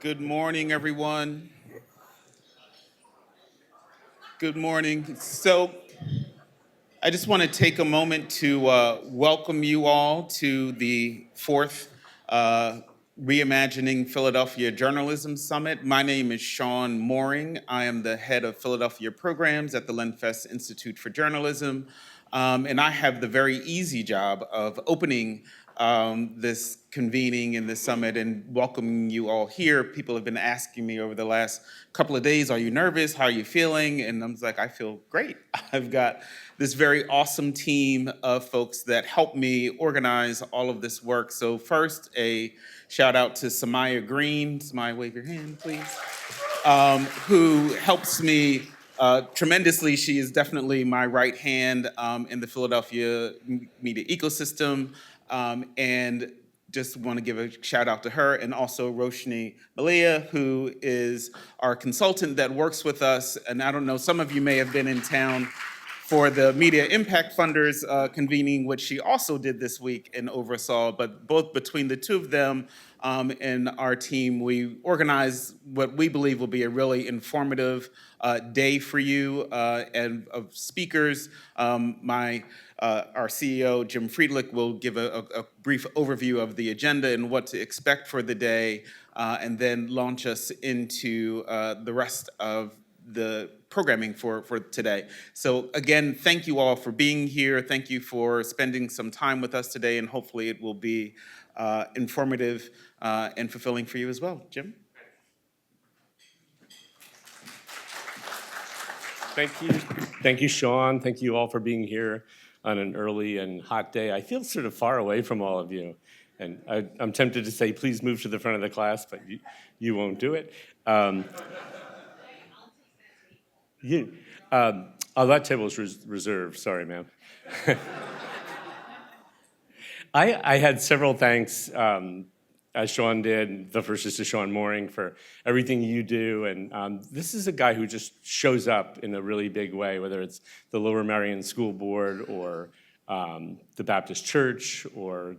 Good morning, everyone. Good morning. So, I just want to take a moment to welcome you all to the fourth Reimagining Philadelphia Journalism Summit. My name is Shawn Mooring. I am the head of Philadelphia programs at the Lenfest Institute for Journalism. And I have the very easy job of opening this convening in this summit and welcoming you all here. People have been asking me over the last couple of days, are you nervous? How are you feeling? And I'm like, I feel great. I've got this very awesome team of folks that help me organize all of this work. So first, a shout out to Samaya Green. Samaya, wave your hand, please. Who helps me tremendously. She is definitely my right hand in the Philadelphia media ecosystem. And just want to give a shout out to her, and also Roshni Malia, who is our consultant that works with us. And I don't know, some of you may have been in town for the Media Impact Funders convening, which she also did this week and oversaw. But both between the two of them and our team, we organized what we believe will be a really informative day for you and of speakers. Our CEO, Jim Friedlich, will give a brief overview of the agenda and what to expect for the day, and then launch us into the rest of the programming for today. So again, thank you all for being here. Thank you for spending some time with us today, and hopefully it will be informative and fulfilling for you as well. Jim? Thank you, Shawn. Thank you all for being here on an early and hot day. I feel sort of far away from all of you, and I'm tempted to say, please move to the front of the class, but you won't do it. That table is reserved. Sorry, ma'am. I had several thanks, as Shawn did. The first is to Shawn Mooring for everything you do. And this is a guy who just shows up in a really big way, whether it's the Lower Merion School Board or the Baptist Church or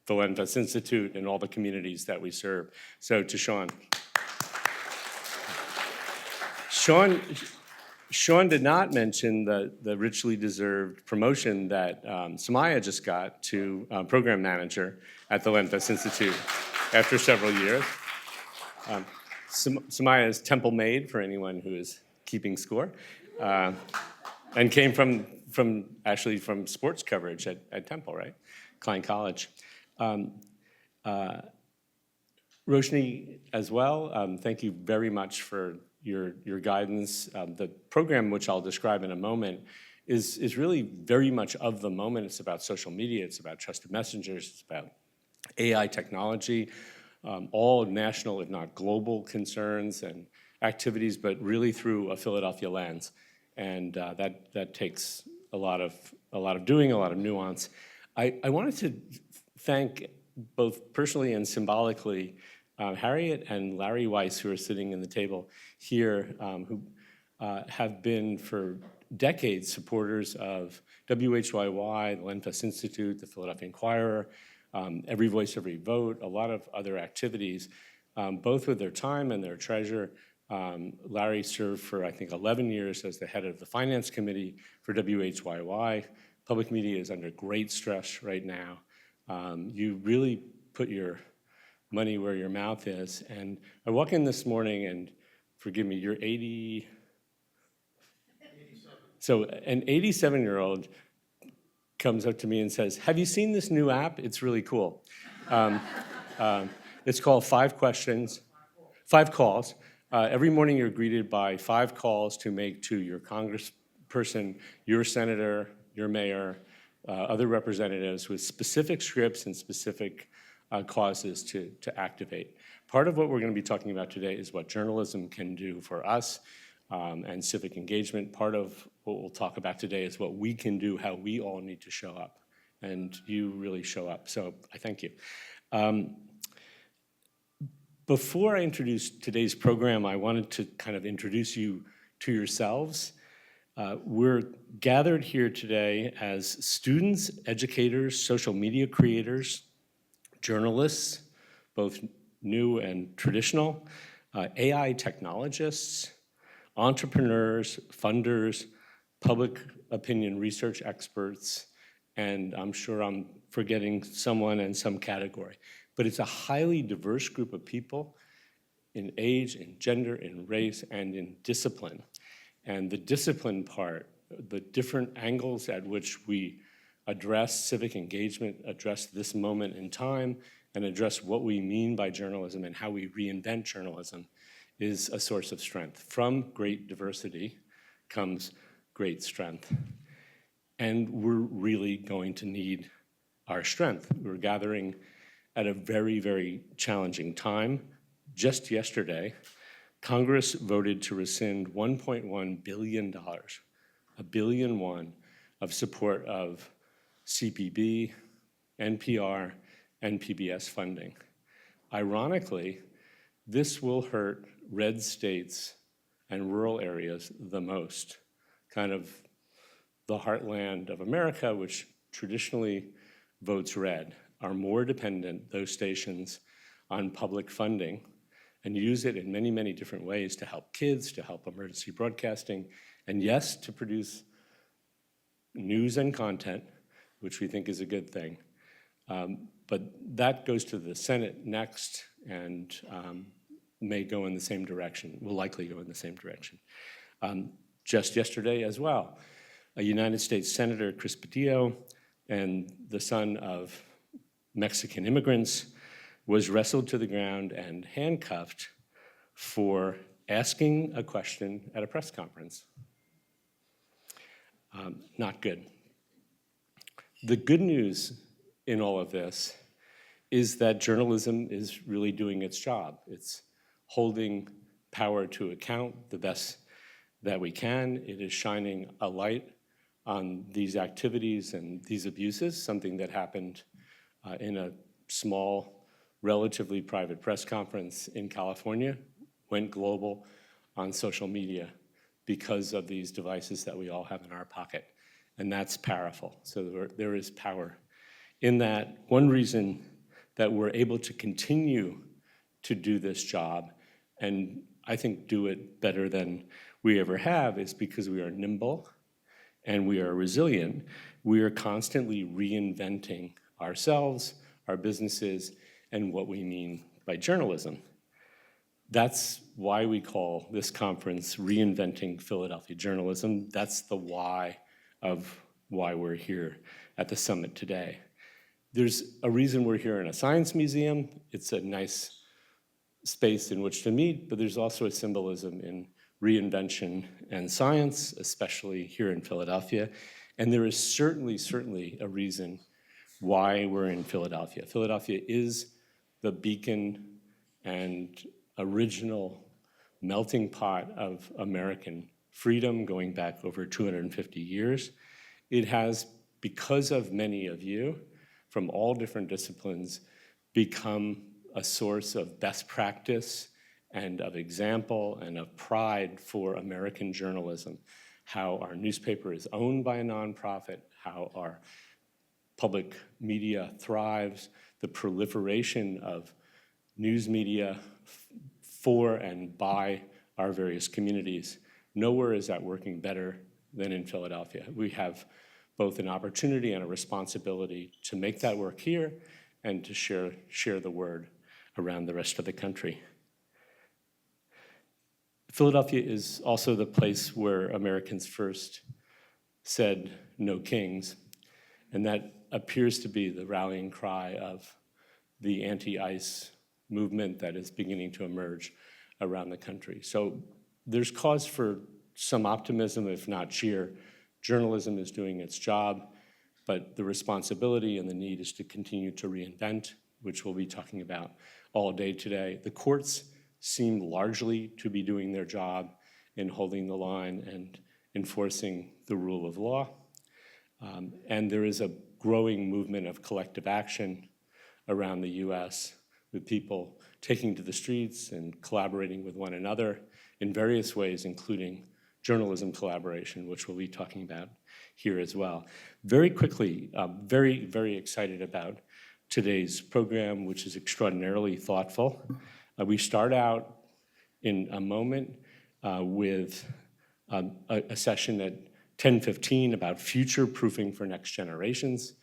the Lenfest Institute and all the communities that we serve. So to Shawn. Shawn did not mention the richly deserved promotion that Samaya just got to program manager at the Lenfest Institute after several years. Samaya is Temple Maid for anyone who is keeping score, and came actually from sports coverage at Temple, right? Klein College. Roshni as well, thank you very much for your guidance. The program, which I'll describe in a moment, is really very much of the moment. It's about social media, it's about trusted messengers, it's about AI technology, all national, if not global concerns and activities, but really through a Philadelphia lens. And that takes a lot of doing, a lot of nuance. I wanted to thank both personally and symbolically Harriet and Larry Weiss, who are sitting in the table here, who have been for decades supporters of WHYY, the Lenfest Institute, the Philadelphia Inquirer, Every Voice, Every Vote, a lot of other activities, both with their time and their treasure. Larry served for, I think, 11 years as the head of the finance committee for WHYY. Public media is under great stress right now. You really put your money where your mouth is. And I walk in this morning, and forgive me, you're 80? 87. So an 87-year-old comes up to me and says, have you seen this new app? It's really cool. It's called 5 Questions, 5 Calls. Every morning you're greeted by 5 calls to make to your congressperson, your senator, your mayor, other representatives with specific scripts and specific causes to activate. Part of what we're going to be talking about today is what journalism can do for us and civic engagement. Part of what we'll talk about today is what we can do, how we all need to show up. And you really show up. So I thank you. Before I introduce today's program, I wanted to kind of introduce you to yourselves. We're gathered here today as students, educators, social media creators, journalists, both new and traditional, AI technologists, entrepreneurs, funders, public opinion research experts, and I'm sure I'm forgetting someone in some category. But it's a highly diverse group of people in age, in gender, in race, and in discipline. And the discipline part, the different angles at which we address civic engagement, address this moment in time, and address what we mean by journalism and how we reinvent journalism is a source of strength. From great diversity comes great strength. And we're really going to need our strength. We're gathering at a very, very challenging time. Just yesterday, Congress voted to rescind $1.1 billion, $1.1 billion of support of CPB, NPR, and PBS funding. Ironically, this will hurt red states and rural areas the most, kind of the heartland of America, which traditionally votes red, are more dependent, those stations, on public funding and use it in many, many different ways to help kids, to help emergency broadcasting, and yes, to produce news and content, which we think is a good thing. But that goes to the Senate next and may go in the same direction, will likely go in the same direction. Just yesterday as well, a United States Senator, Chris Patillo, and the son of Mexican immigrants, was wrestled to the ground and handcuffed for asking a question at a press conference. Not good. The good news in all of this is that journalism is really doing its job. It's holding power to account the best that we can. It is shining a light on these activities and these abuses, something that happened in a small, relatively private press conference in California, went global on social media because of these devices that we all have in our pocket. And that's powerful. So there is power in that. One reason that we're able to continue to do this job, and I think do it better than we ever have, is because we are nimble and we are resilient. We are constantly reinventing ourselves, our businesses, and what we mean by journalism. That's why we call this conference Reinventing Philadelphia Journalism. That's the why of why we're here at the summit today. There's a reason we're here in a science museum. It's a nice space in which to meet, but there's also a symbolism in reinvention and science, especially here in Philadelphia. And there is certainly a reason why we're in Philadelphia. Philadelphia is the beacon and original melting pot of American freedom going back over 250 years. It has, because of many of you from all different disciplines, become a source of best practice and of example and of pride for American journalism. How our newspaper is owned by a nonprofit, how our public media thrives, the proliferation of news media for and by our various communities. Nowhere is that working better than in Philadelphia. We have both an opportunity and a responsibility to make that work here and to share the word around the rest of the country. Philadelphia is also the place where Americans first said no kings, and that appears to be the rallying cry of the anti-ICE movement that is beginning to emerge around the country. So there's cause for some optimism, if not cheer. Journalism is doing its job, but the responsibility and the need is to continue to reinvent, which we'll be talking about all day today. The courts seem largely to be doing their job in holding the line and enforcing the rule of law. And there is a growing movement of collective action around the US with people taking to the streets and collaborating with one another in various ways, including journalism collaboration, which we'll be talking about here as well. Very quickly, very excited about today's program, which is extraordinarily thoughtful. We start out in a moment with a session at 10:15 about future-proofing for next generations.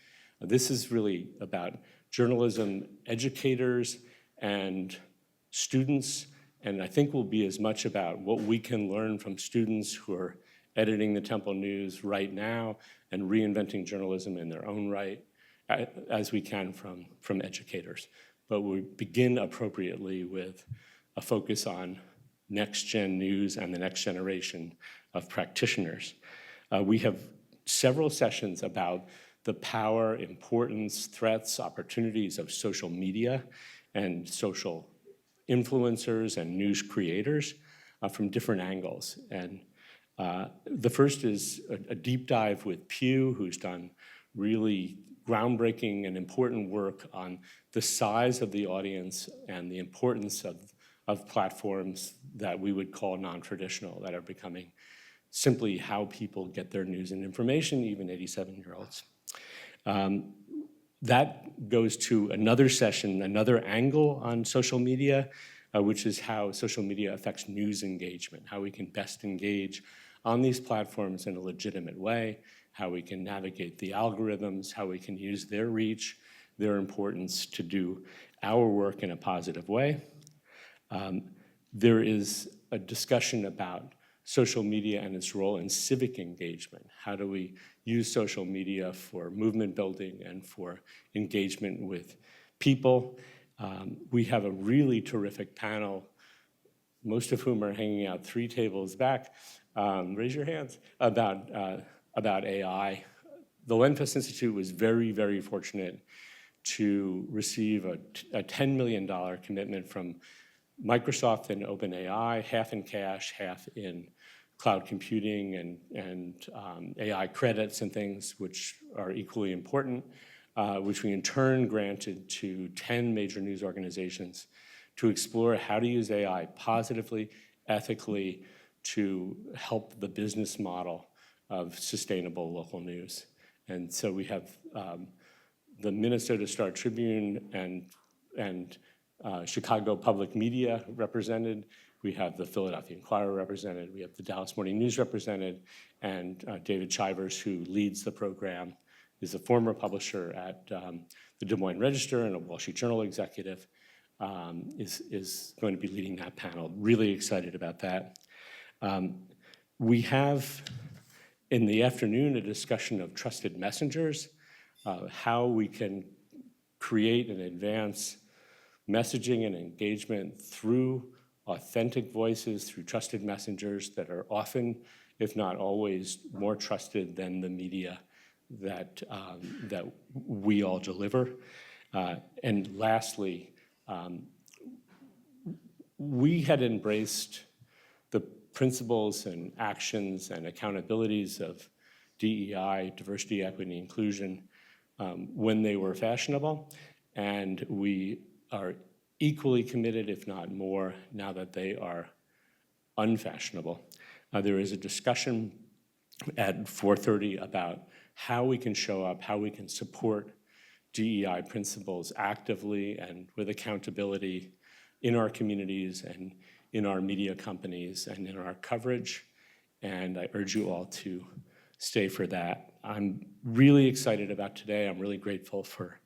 This is really about journalism educators and students, and I think will be as much about what we can learn from students who are editing the Temple News right now and reinventing journalism in their own right as we can from educators. But we begin appropriately with a focus on next-gen news and the next generation of practitioners. We have several sessions about the power, importance, threats, opportunities of social media and social influencers and news creators from different angles. And the first is a deep dive with Pew, who's done really groundbreaking and important work on the size of the audience and the importance of platforms that we would call non-traditional, that are becoming simply how people get their news and information, even 87-year-olds. That goes to another session, another angle on social media, which is how social media affects news engagement, how we can best engage on these platforms in a legitimate way, how we can navigate the algorithms, how we can use their reach, their importance to do our work in a positive way. There is a discussion about social media and its role in civic engagement. How do we use social media for movement building and for engagement with people? We have a really terrific panel, most of whom are hanging out 3 tables back. Raise your hands, about AI. The Lenfest Institute was very, very fortunate to receive a $10 million commitment from Microsoft and OpenAI, half in cash, half in cloud computing and AI credits and things, which are equally important, which we in turn granted to 10 major news organizations to explore how to use AI positively, ethically, to help the business model of sustainable local news. And so we have the Minnesota Star Tribune and Chicago Public Media represented. We have the Philadelphia Inquirer represented. We have the Dallas Morning News represented. And David Chivers, who leads the program, is a former publisher at the Des Moines Register and a Wall Street Journal executive, is going to be leading that panel. Really excited about that. We have, in the afternoon, a discussion of trusted messengers, how we can create and advance messaging and engagement through authentic voices, through trusted messengers that are often, if not always, more trusted than the media that we all deliver. And lastly, we had embraced the principles and actions and accountabilities of DEI, diversity, equity, inclusion, when they were fashionable, and we are equally committed, if not more, now that they are unfashionable. There is a discussion at 4:30 about how we can show up, how we can support DEI principles actively and with accountability in our communities and in our media companies and in our coverage. And I urge you all to stay for that. I'm really excited about today. I'm really grateful for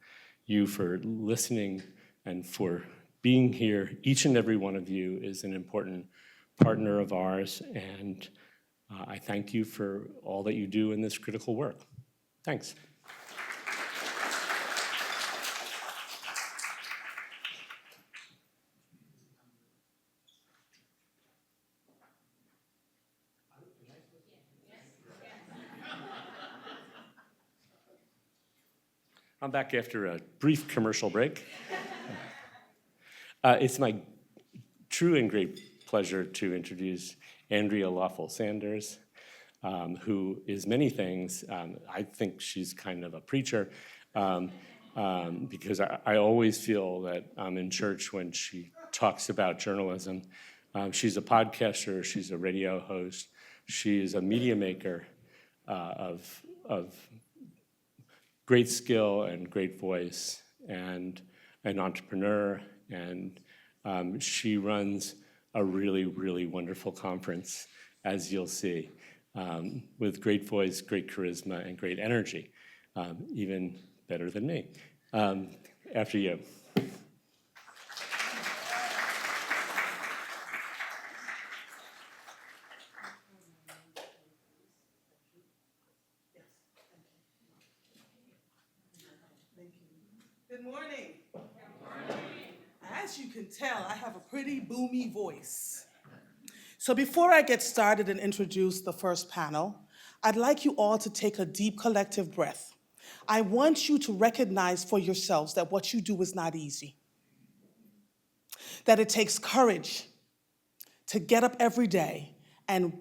you for listening and for being here. Each and every one of you is an important partner of ours, and I thank you for all that you do in this critical work. Thanks. I'm back after a brief commercial break. It's my true and great pleasure to introduce Andrea Lawful Sanders, who is many things. I think she's kind of a preacher because I always feel that I'm in church when she talks about journalism. She's a podcaster, she's a radio host, she's a media maker of great skill and great voice, and an entrepreneur, and she runs a really, really wonderful conference, as you'll see, with great voice, great charisma, and great energy, even better than me. After you. Good morning. As you can tell, I have a pretty boomy voice. So before I get started and introduce the first panel, I'd like you all to take a deep collective breath. I want you to recognize for yourselves that what you do is not easy, that it takes courage to get up every day and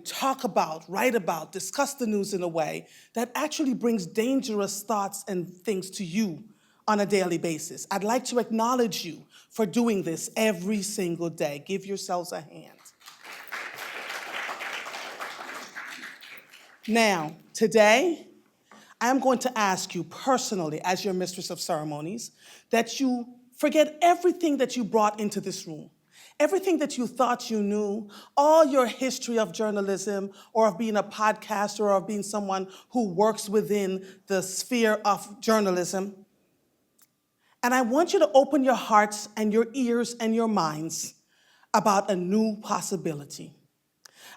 talk about, write about, discuss the news in a way that actually brings dangerous thoughts and things to you on a daily basis. I'd like to acknowledge you for doing this every single day. Give yourselves a hand. Now, today, I'm going to ask you personally, as your mistress of ceremonies, that you forget everything that you brought into this room. Everything that you thought you knew, all your history of journalism or of being a podcaster or of being someone who works within the sphere of journalism. And I want you to open your hearts and your ears and your minds about a new possibility.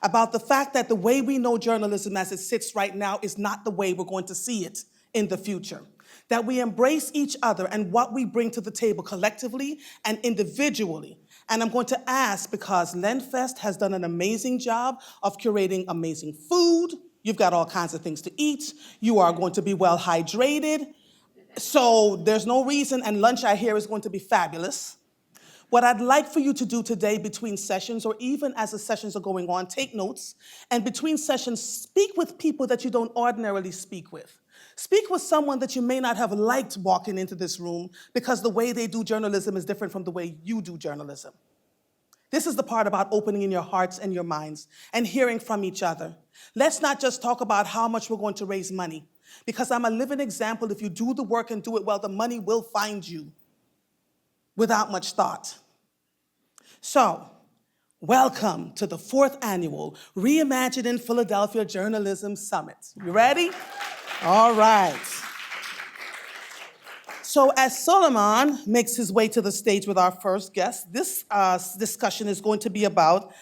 About the fact that the way we know journalism as it sits right now is not the way we're going to see it in the future. That we embrace each other and what we bring to the table collectively and individually. And I'm going to ask, because Lenfest has done an amazing job of curating amazing food. You've got all kinds of things to eat. You are going to be well hydrated. So there's no reason, and lunch I hear is going to be fabulous. What I'd like for you to do today between sessions, or even as the sessions are going on, take notes, and between sessions, speak with people that you don't ordinarily speak with. Speak with someone that you may not have liked walking into this room because the way they do journalism is different from the way you do journalism. This is the part about opening in your hearts and your minds and hearing from each other. Let's not just talk about how much we're going to raise money, because I'm a living example. If you do the work and do it well, the money will find you without much thought. So, welcome to the 4th annual Reimagining Philadelphia Journalism Summit. You ready? All right. So as Solomon makes his way to the stage with our first guest, this discussion is going to be about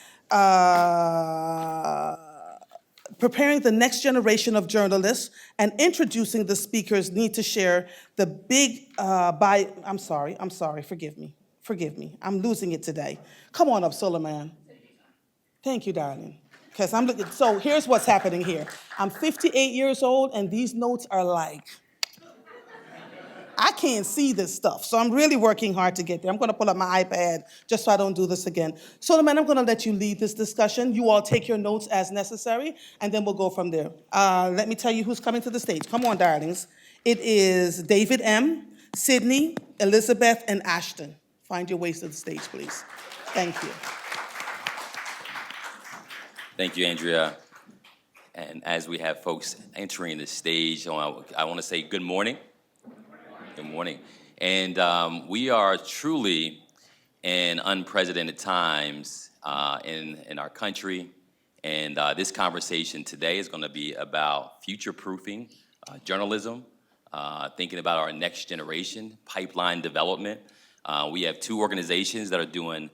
preparing the next generation of journalists and introducing the speakers need to share the big, I'm sorry, forgive me. I'm losing it today. Come on up, Solomon. Thank you, darling. Because so here's what's happening here. I'm 58 years old, and these notes are like, I can't see this stuff, so I'm really working hard to get there. I'm going to pull up my iPad just so I don't do this again. Solomon, I'm going to let you lead this discussion. You all take your notes as necessary, and then we'll go from there. Let me tell you who's coming to the stage. Come on, darlings. It is David M., Sydney, Elizabeth, and Ashton. Find your ways to the stage, please. Thank you. Thank you, Andrea. And as we have folks entering the stage, I want to say good morning. Good morning. And we are truly in unprecedented times in our country. And this conversation today is going to be about future-proofing journalism, thinking about our next generation, pipeline development. We have 2 organizations that are doing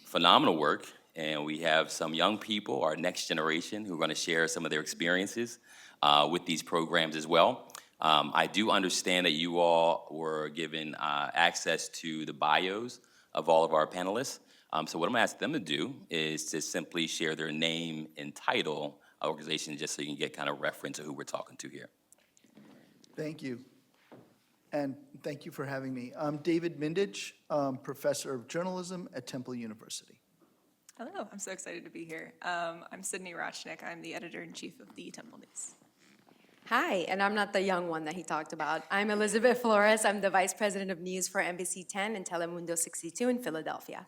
phenomenal work. And we have some young people, our next generation, who are going to share some of their experiences with these programs as well. I do understand that you all were given access to the bios of all of our panelists. So what I'm going to ask them to do is to simply share their name and title, organization, just so you can get kind of reference of who we're talking to here. Thank you. And thank you for having me. I'm David Mindich, professor of journalism at Temple University. Hello, I'm so excited to be here. I'm Sydney Rochnick. I'm the editor-in-chief of the Temple News. Hi, and I'm not the young one that he talked about. I'm Elizabeth Flores. I'm the vice president of news for NBC 10 and Telemundo 62 in Philadelphia.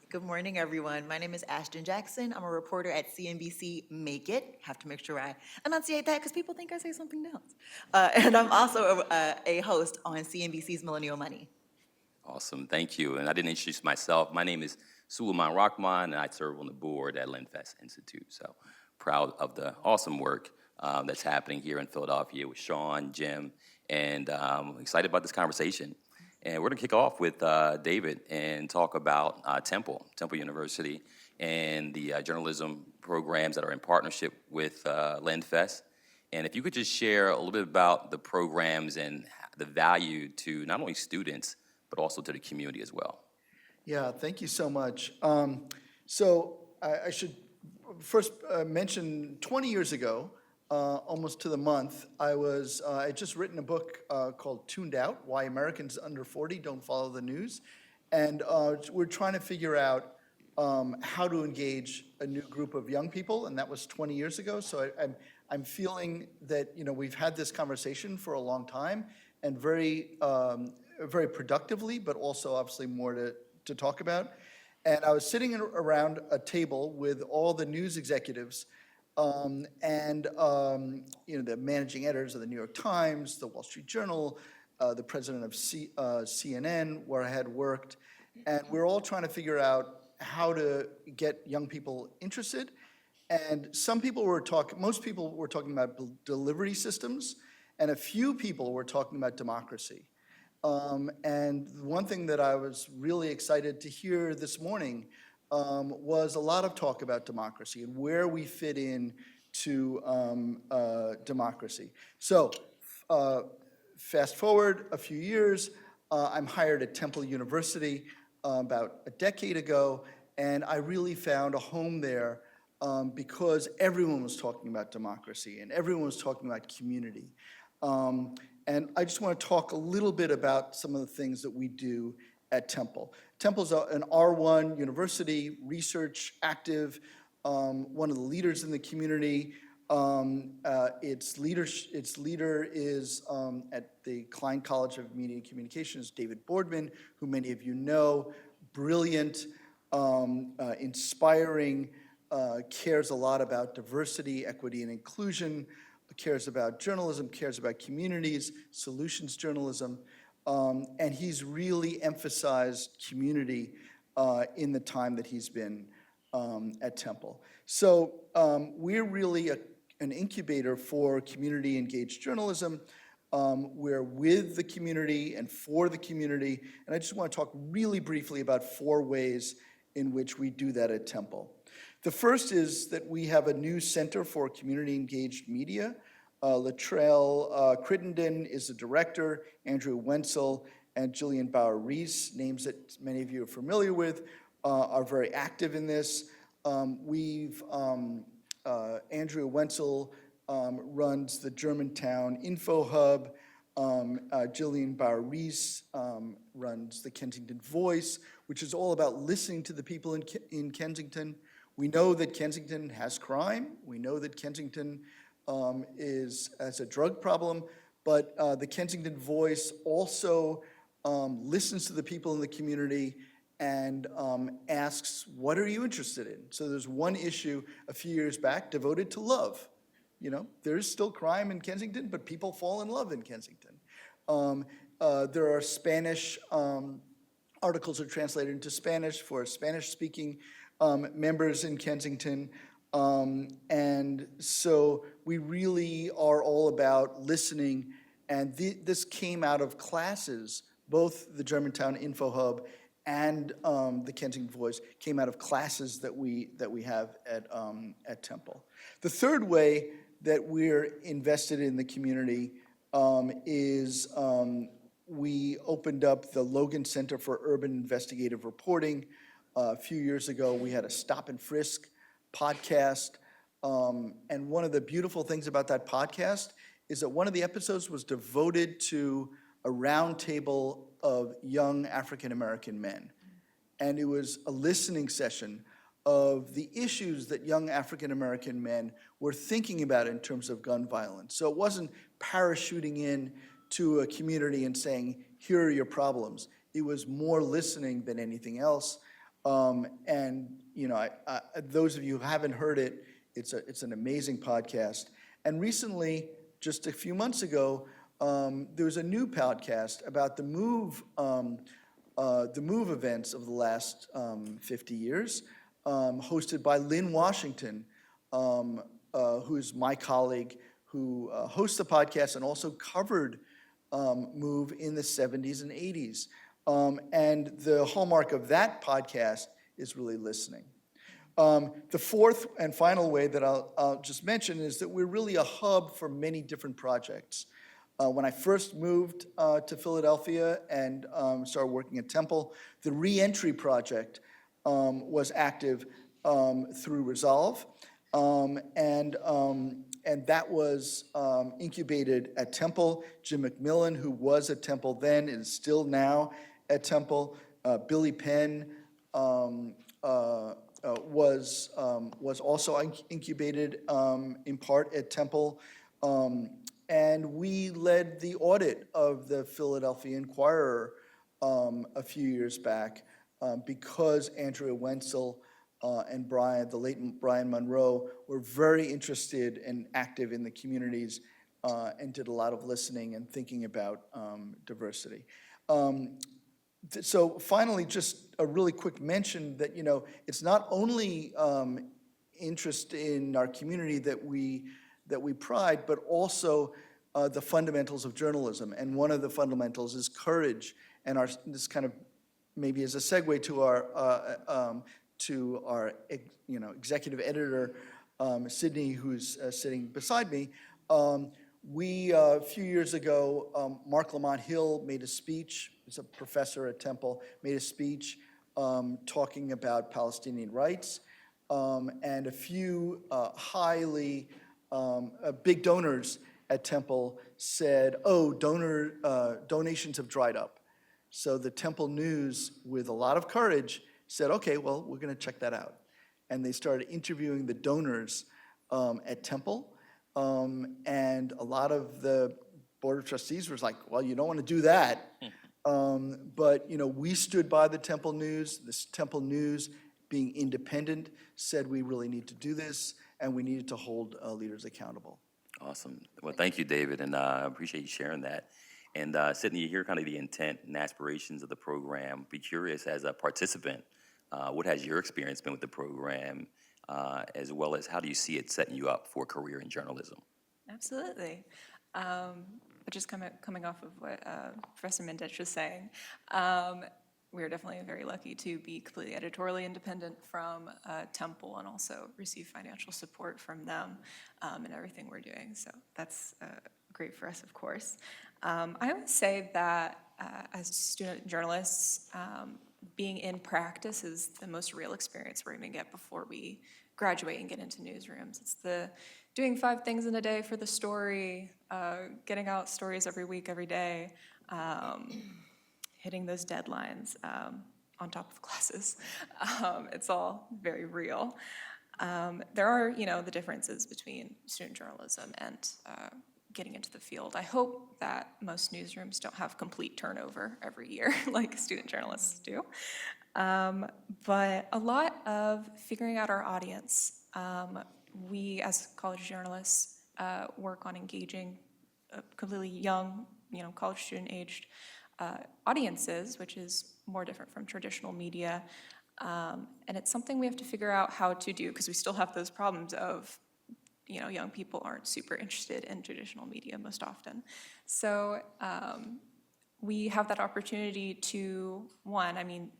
Good morning, everyone. My name is Ashton Jackson. I'm a reporter at CNBC Make It. Have to make sure I enunciate that because people think I say something else. And I'm also a host on CNBC's Millennial Money. Awesome, thank you. And I didn't introduce myself. My name is Suleiman Rahman, and I serve on the board at Lenfest Institute. So proud of the awesome work that's happening here in Philadelphia with Shawn, Jim, and excited about this conversation. And we're gonna kick off with David and talk about Temple University, and the journalism programs that are in partnership with Lenfest. And if you could just share a little bit about the programs and the value to not only students, but also to the community as well. Yeah, thank you so much. So I should first mention 20 years ago, almost to the month, I had just written a book called Tuned Out, Why Americans Under 40 Don't Follow the News. And we're trying to figure out how to engage a new group of young people, and that was 20 years ago. So I'm feeling that, you know, we've had this conversation for a long time, and very productively, but also obviously more to talk about. And I was sitting around a table with all the news executives, and you know, the managing editors of the New York Times, the Wall Street Journal, the president of CNN, where I had worked, and we're all trying to figure out how to get young people interested. And most people were talking about delivery systems, and a few people were talking about democracy. And one thing that I was really excited to hear this morning was a lot of talk about democracy and where we fit in to democracy. So fast forward a few years, I'm hired at Temple University about a decade ago, and I really found a home there because everyone was talking about democracy and everyone was talking about community. And I just want to talk a little bit about some of the things that we do at Temple. Temple's an R1 university, research active, one of the leaders in the community. Its leader is at the Klein College of Media and Communications, David Boardman, who many of you know, brilliant, inspiring, cares a lot about diversity, equity, and inclusion, cares about journalism, cares about communities, solutions journalism, and he's really emphasized community in the time that he's been at Temple. So we're really an incubator for community-engaged journalism. We're with the community and for the community, and I just want to talk really briefly about 4 ways in which we do that at Temple. The first is that we have a new Center for Community-Engaged Media. Latrell Crittenden is the director, Andrew Wenzel and Jillian Bauer-Reese, names that many of you are familiar with, are very active in this. Andrew Wenzel runs the Germantown Info Hub. Jillian Bauer-Reese runs the Kensington Voice, which is all about listening to the people in Kensington. We know that Kensington has crime. We know that Kensington has a drug problem, but the Kensington Voice also listens to the people in the community and asks, what are you interested in? So there's one issue a few years back devoted to love. You know, there's still crime in Kensington, but people fall in love in Kensington. There are Spanish, articles are translated into Spanish for Spanish-speaking members in Kensington. And so we really are all about listening, and this came out of classes, both the Germantown Info Hub and the Kensington Voice came out of classes that we have at Temple. The third way that we're invested in the community is we opened up the Logan Center for Urban Investigative Reporting. A few years ago, we had a Stop and Frisk podcast. And one of the beautiful things about that podcast is that one of the episodes was devoted to a roundtable of young African-American men. And it was a listening session of the issues that young African-American men were thinking about in terms of gun violence. So it wasn't parachuting in to a community and saying, here are your problems. It was more listening than anything else. And you know, those of you who haven't heard it, it's an amazing podcast. And recently, just a few months ago, there was a new podcast about the move the MOVE events of the last 50 years, hosted by Lynn Washington, who's my colleague, who hosts the podcast and also covered MOVE in the 70s and 80s. And the hallmark of that podcast is really listening. The fourth and final way that I'll just mention is that we're really a hub for many different projects. When I first moved to Philadelphia and started working at Temple, the Reentry Project was active through Resolve, and that was incubated at Temple. Jim McMillan, who was at Temple then, is still now at Temple. Billy Penn was also incubated in part at Temple. And we led the audit of the Philadelphia Inquirer a few years back because Andrea Wenzel and the late Brian Monroe, were very interested and active in the communities and did a lot of listening and thinking about diversity. So finally, just a really quick mention that, it's not only interest in our community that we pride, but also the fundamentals of journalism. And one of the fundamentals is courage. And this kind of maybe is a segue to our executive editor, Sydney, who's sitting beside me. We, a few years ago, Mark Lamont Hill made a speech. He's a professor at Temple, made a speech talking about Palestinian rights. And a few highly big donors at Temple said, donations have dried up. So the Temple News, with a lot of courage, said, okay, well, we're going to check that out. And they started interviewing the donors at Temple. And a lot of the Board of Trustees was like, well, you don't want to do that. But we stood by the Temple News. This Temple News, being independent, said we really need to do this, and we needed to hold leaders accountable. Awesome. Well, thank you, David, and I appreciate you sharing that. And Sydney, you hear kind of the intent and aspirations of the program. Be curious, as a participant, what has your experience been with the program, as well as how do you see it setting you up for a career in journalism? Absolutely. But just coming off of what Professor Mendich was saying, we're definitely very lucky to be completely editorially independent from Temple and also receive financial support from them in everything we're doing. So that's great for us, of course. I would say that as student journalists, being in practice is the most real experience we're going to get before we graduate and get into newsrooms. It's the doing 5 things in a day for the story, getting out stories every week, every day, hitting those deadlines on top of classes. It's all very real. There are, the differences between student journalism and getting into the field. I hope that most newsrooms don't have complete turnover every year like student journalists do. But a lot of figuring out our audience. We, as college journalists, work on engaging completely young, college student-aged audiences, which is more different from traditional media. And it's something we have to figure out how to do, because we still have those problems of, young people aren't super interested in traditional media most often. So we have that opportunity to,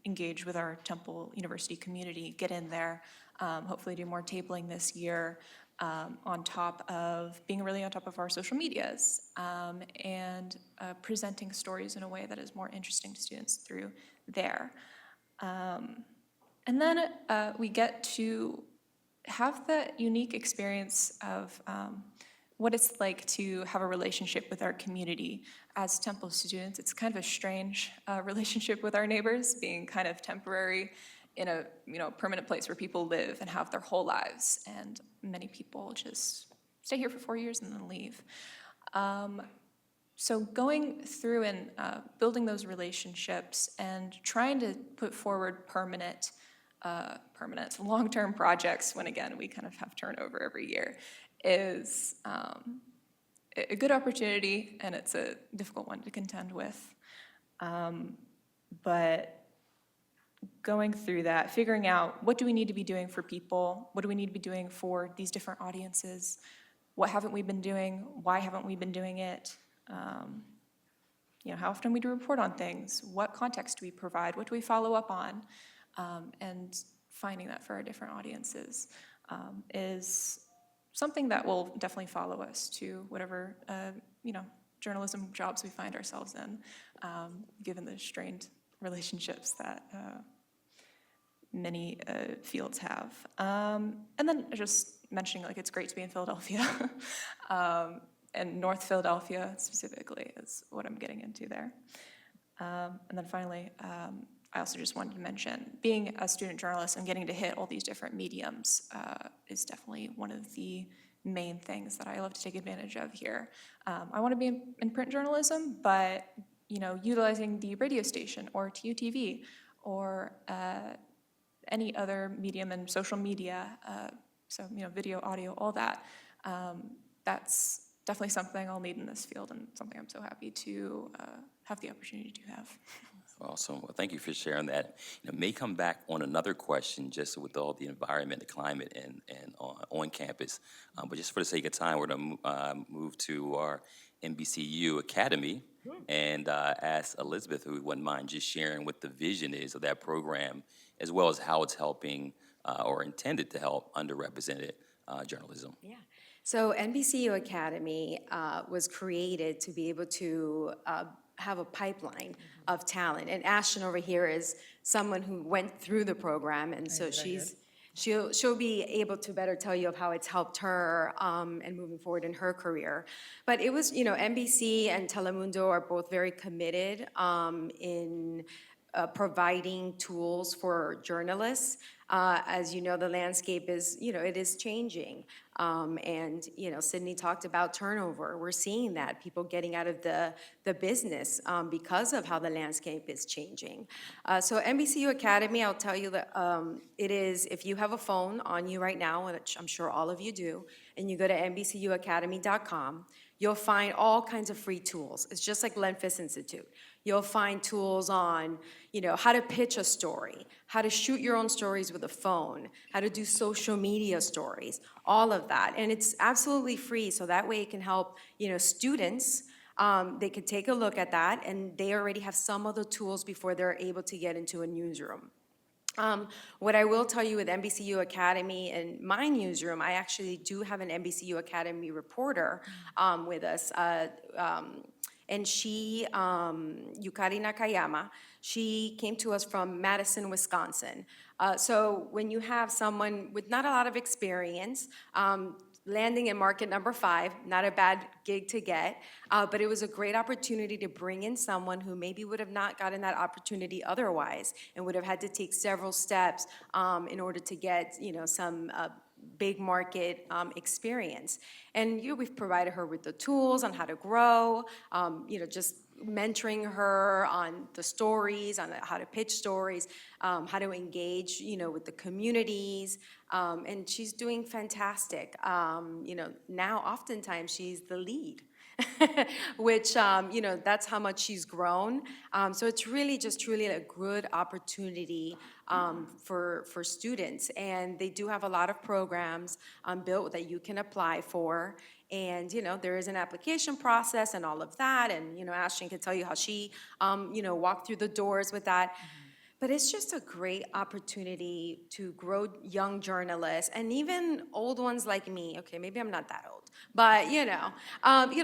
engage with our Temple University community, get in there, hopefully do more tabling this year, on top of being really on top of our social medias, and presenting stories in a way that is more interesting to students through there. And then we get to have that unique experience of what it's like to have a relationship with our community. As Temple students, it's kind of a strange relationship with our neighbors, being kind of temporary in a permanent place where people live and have their whole lives, and many people just stay here for 4 years and then leave. So going through and building those relationships and trying to put forward permanent, long-term projects when, again, we kind of have turnover every year is a good opportunity, and it's a difficult one to contend with. But going through that, figuring out what do we need to be doing for people? What do we need to be doing for these different audiences? What haven't we been doing? Why haven't we been doing it? How often we do report on things? What context do we provide? What do we follow up on? And finding that for our different audiences is something that will definitely follow us to whatever, journalism jobs we find ourselves in, given the strained relationships that many fields have. And then just mentioning, it's great to be in Philadelphia. And North Philadelphia specifically is what I'm getting into there. And then finally, I also just wanted to mention, being a student journalist and getting to hit all these different mediums is definitely one of the main things that I love to take advantage of here. I want to be in print journalism, but utilizing the radio station or TUTV or any other medium in social media, so video, audio, all that, that's definitely something I'll need in this field and something I'm so happy to have the opportunity to have. Awesome. Well, thank you for sharing that. May come back on another question just with all the environment, the climate, and on campus. But just for the sake of time, we're going to move to our NBCU Academy and ask Elizabeth, who wouldn't mind just sharing what the vision is of that program, as well as how it's helping or intended to help underrepresented journalism. Yeah. So NBCU Academy was created to be able to have a pipeline of talent. And Ashton over here is someone who went through the program, and so she'll be able to better tell you of how it's helped her and moving forward in her career. But it was, NBC and Telemundo are both very committed in providing tools for journalists. As you know, the landscape is, it is changing. And, Sydney talked about turnover. We're seeing that, people getting out of the business because of how the landscape is changing. So NBCU Academy, I'll tell you that it is, if you have a phone on you right now, which I'm sure all of you do, and you go to NBCUacademy.com, you'll find all kinds of free tools. It's just like Lenfest Institute. You'll find tools on, how to pitch a story, how to shoot your own stories with a phone, how to do social media stories, all of that. And it's absolutely free, so that way it can help, students. They could take a look at that, and they already have some of the tools before they're able to get into a newsroom. What I will tell you with NBCU Academy and my newsroom, I actually do have an NBCU Academy reporter with us. And she, Yukari Nakayama, she came to us from Madison, Wisconsin. So when you have someone with not a lot of experience, landing in market number 5, not a bad gig to get, but it was a great opportunity to bring in someone who maybe would have not gotten that opportunity otherwise and would have had to take several steps in order to get, some big market experience. And we've provided her with the tools on how to grow, just mentoring her on the stories, on how to pitch stories, how to engage, with the communities, and she's doing fantastic. Now oftentimes she's the lead. Which, that's how much she's grown. So it's really just truly a good opportunity for students. And they do have a lot of programs built that you can apply for. And, there is an application process and all of that. And, Ashton can tell you how she, walked through the doors with that. But it's just a great opportunity to grow young journalists and even old ones like me. Okay, maybe I'm not that old. But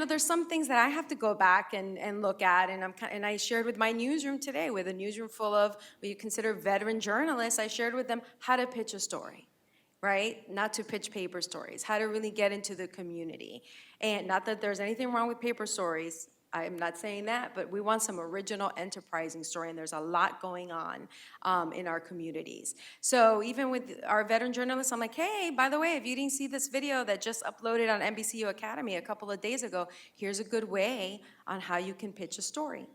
there's some things that I have to go back and look at, and I shared with my newsroom today, with a newsroom full of what you consider veteran journalists. I shared with them how to pitch a story, right? Not to pitch paper stories, how to really get into the community, and not that there's anything wrong with paper stories. I'm not saying that, but we want some original enterprising story, and there's a lot going on in our communities. So even with our veteran journalists, I'm like, hey, by the way, if you didn't see this video that just uploaded on NBCU Academy a couple of days ago, here's a good way on how you can pitch a story.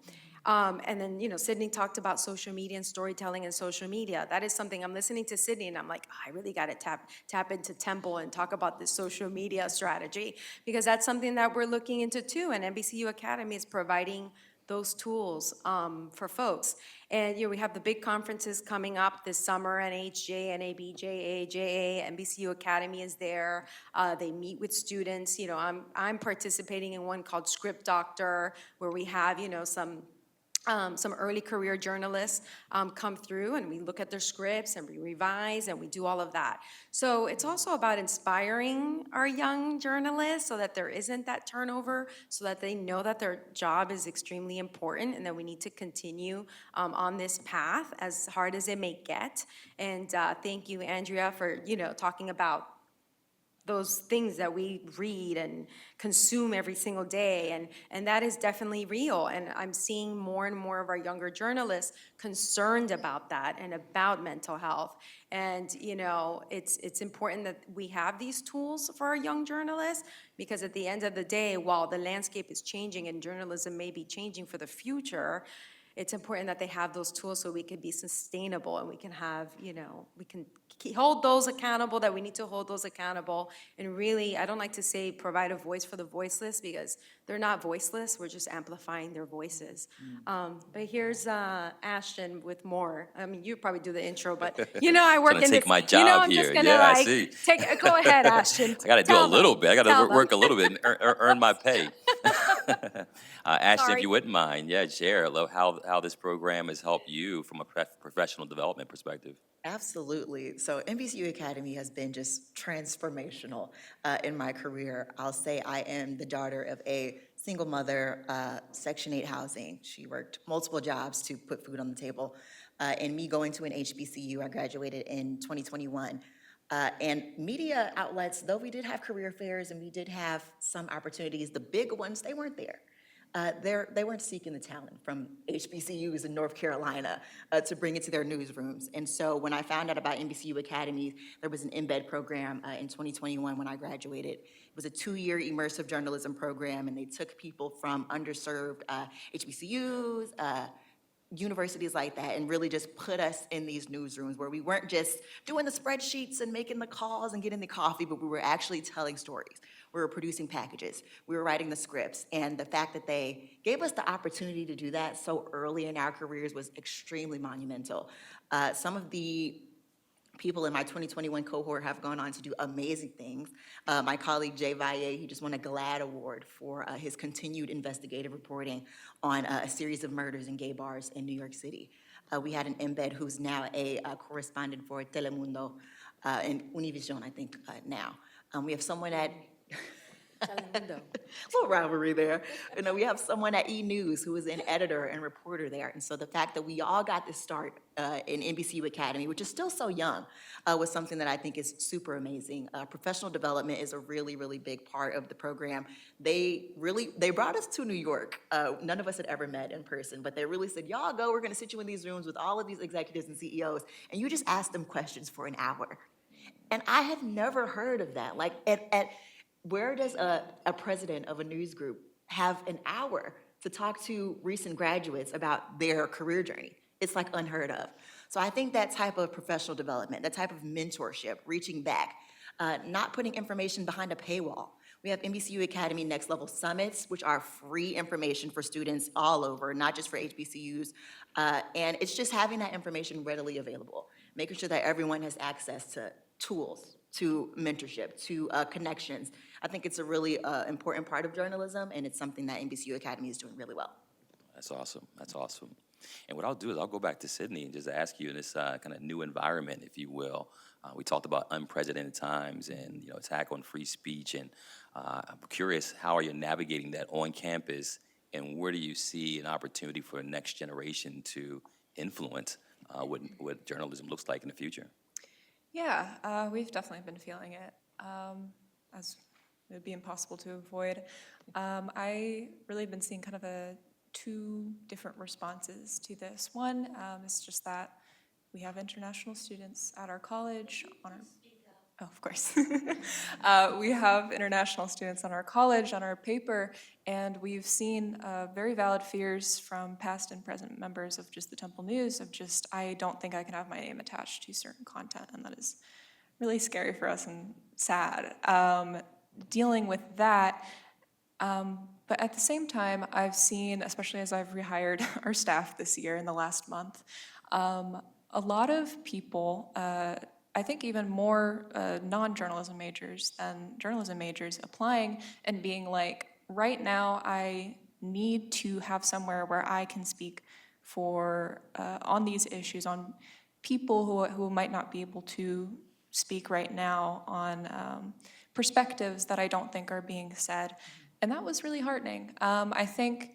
And then, Sydney talked about social media and storytelling and social media. That is something I'm listening to Sydney, and I'm like, I really got to tap into Temple and talk about this social media strategy, because that's something that we're looking into too. And NBCU Academy is providing those tools for folks. And we have the big conferences coming up this summer, NHJ, NABJ, AJA, NBCU Academy is there. They meet with students. I'm participating in one called Script Doctor, where we have, some early career journalists come through, and we look at their scripts and we revise and we do all of that. So it's also about inspiring our young journalists so that there isn't that turnover, so that they know that their job is extremely important and that we need to continue on this path as hard as it may get. And thank you, Andrea, for talking about those things that we read and consume every single day, and that is definitely real. And I'm seeing more and more of our younger journalists concerned about that and about mental health. And it's important that we have these tools for our young journalists, because at the end of the day, while the landscape is changing and journalism may be changing for the future, it's important that they have those tools so we can be sustainable, and we can have, we can hold those accountable that we need to hold those accountable. And really, I don't like to say provide a voice for the voiceless, because they're not voiceless, we're just amplifying their voices. But here's Ashton with more. I mean, you probably do the intro, but I work in this. Take my job I'm here. just gonna I see. Go ahead, Ashton. I got to do a little bit. I got to work a little bit and earn my pay. Ashton, Sorry. if you wouldn't mind, share how this program has helped you from a professional development perspective. Absolutely. So NBCU Academy has been just transformational in my career. I'll say I am the daughter of a single mother, Section 8 housing. She worked multiple jobs to put food on the table. And me going to an HBCU, I graduated in 2021. And media outlets, though we did have career fairs and we did have some opportunities, the big ones, they weren't there. They weren't seeking the talent from HBCUs in North Carolina to bring it to their newsrooms. And so when I found out about NBCU Academy, there was an embed program in 2021 when I graduated. It was a 2-year immersive journalism program, and they took people from underserved HBCUs, universities like that, and really just put us in these newsrooms where we weren't just doing the spreadsheets and making the calls and getting the coffee, but we were actually telling stories. We were producing packages. We were writing the scripts. And the fact that they gave us the opportunity to do that so early in our careers was extremely monumental. Some of the people in my 2021 cohort have gone on to do amazing things. My colleague Jay Valle, he just won a GLAAD award for his continued investigative reporting on a series of murders in gay bars in New York City. We had an embed who's now a correspondent for Telemundo and Univision, I think, now. We have someone at Telemundo. little rivalry there. We have someone at E! News who is an editor and reporter there. And so the fact that we all got this start in NBCU Academy, which is still so young, was something that I think is super amazing. Professional development is a really, really big part of the program. They brought us to New York. None of us had ever met in person, but they really said, y'all go, we're gonna sit you in these rooms with all of these executives and CEOs, and you just ask them questions for an hour. And I had never heard of that. Like, where does a president of a news group have an hour to talk to recent graduates about their career journey? It's like unheard of. So I think that type of professional development, that type of mentorship, reaching back, not putting information behind a paywall. We have NBCU Academy Next Level Summits, which are free information for students all over, not just for HBCUs. And it's just having that information readily available, making sure that everyone has access to tools, to mentorship, to connections. I think it's a really important part of journalism, and it's something that NBCU Academy is doing really well. That's awesome. That's awesome. And what I'll do is I'll go back to Sydney and just ask you in this kind of new environment, if you will. We talked about unprecedented times and attack on free speech, and I'm curious, how are you navigating that on campus, and where do you see an opportunity for the next generation to influence what journalism looks like in the future? Yeah, we've definitely been feeling it, as it would be impossible to avoid. I really have been seeing kind of two different responses to this. One is just that we have international students at our college on our, oh, of course. We have international students on our college, on our paper, and we've seen very valid fears from past and present members of just the Temple News of just, I don't think I can have my name attached to certain content, and that is really scary for us and sad. Dealing with that, But at the same time, I've seen, especially as I've rehired our staff this year in the last month, a lot of people, I think even more non-journalism majors than journalism majors, applying and being like, right now I need to have somewhere where I can speak for on these issues, on people who might not be able to speak right now on perspectives that I don't think are being said. And that was really heartening. I think